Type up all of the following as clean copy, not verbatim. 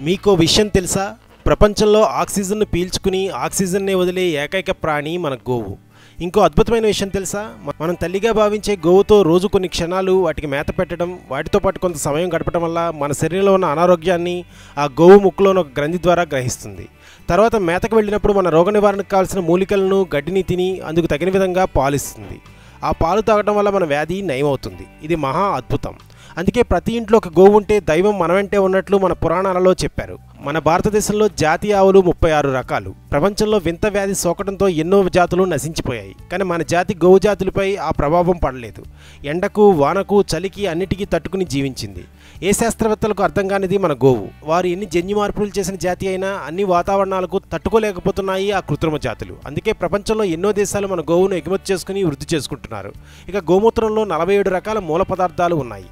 మీకో విషయం తెలుసా? ప్రపంచంలో ఆక్సిజన్ను పీల్చుకుని ఆక్సిజన్నే వదిలే ఏకైక ప్రాణి మన గోవు. ఇంకో అద్భుతమైన విషయం తెలుసా? మనం తల్లిగా భావించే గోవుతో రోజు కొన్ని క్షణాలు వాటికి మేత పెట్టడం, వాటితో పాటు కొంత సమయం గడపడం వల్ల మన శరీరంలో ఉన్న అనారోగ్యాన్ని ఆ గోవు ముక్కులోని ఒక గ్రంథి ద్వారా గ్రహిస్తుంది. తర్వాత మేతకు వెళ్ళినప్పుడు మన రోగ నివారణకు కావాల్సిన మూలికలను, గడ్డిని తిని అందుకు తగిన విధంగా పాలిస్తుంది. ఆ పాలు తాగడం వల్ల మన వ్యాధి నయమవుతుంది. ఇది మహా అద్భుతం. అందుకే ప్రతి ఇంట్లో ఒక గోవు ఉంటే దైవం మన వెంటే ఉన్నట్లు మన పురాణాలలో చెప్పారు. మన భారతదేశంలో జాతి ఆవులు 36 రకాలు. ప్రపంచంలో వింత వ్యాధి సోకడంతో ఎన్నో జాతులు నశించిపోయాయి. కానీ మన జాతి గోవు జాతులపై ఆ ప్రభావం పడలేదు. ఎండకు, వానకు, చలికి అన్నిటికీ తట్టుకుని జీవించింది. ఏ శాస్త్రవేత్తలకు అర్థం కానిది మన గోవు. వారు ఎన్ని జన్యు మార్పులు చేసిన జాతి అయినా అన్ని వాతావరణాలకు తట్టుకోలేకపోతున్నాయి ఆ కృత్రిమ జాతులు. అందుకే ప్రపంచంలో ఎన్నో దేశాలు మన గోవును ఎగుమతి చేసుకుని వృద్ధి చేసుకుంటున్నారు. ఇక గోమూత్రంలో 47 రకాల మూల పదార్థాలు ఉన్నాయి.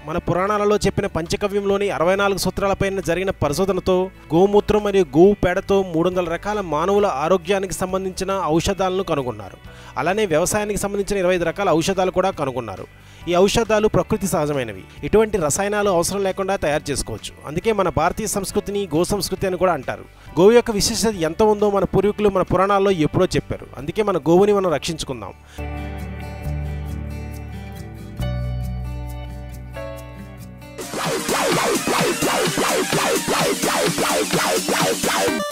మన పురాణాలలో చెప్పిన పంచకవ్యంలోని 64 సూత్రాలపైన జరిగిన పరిశోధనతో గోమూత్రం మరియు గోవు పేడతో 300 రకాల మానవుల ఆరోగ్యానికి సంబంధించిన ఔషధాలను కనుగొన్నారు. అలానే వ్యవసాయానికి సంబంధించిన 25 రకాల ఔషధాలు కూడా కనుగొన్నారు. ఈ ఔషధాలు ప్రకృతి సహజమైనవి. ఎటువంటి రసాయనాలు అవసరం లేకుండా తయారు చేసుకోవచ్చు. అందుకే మన భారతీయ సంస్కృతిని గో సంస్కృతి అని కూడా అంటారు. గోవు యొక్క విశేషత ఎంత ఉందో మన పూర్వీకులు మన పురాణాల్లో ఎప్పుడో చెప్పారు. అందుకే మన గోవుని మనం రక్షించుకుందాం. Play.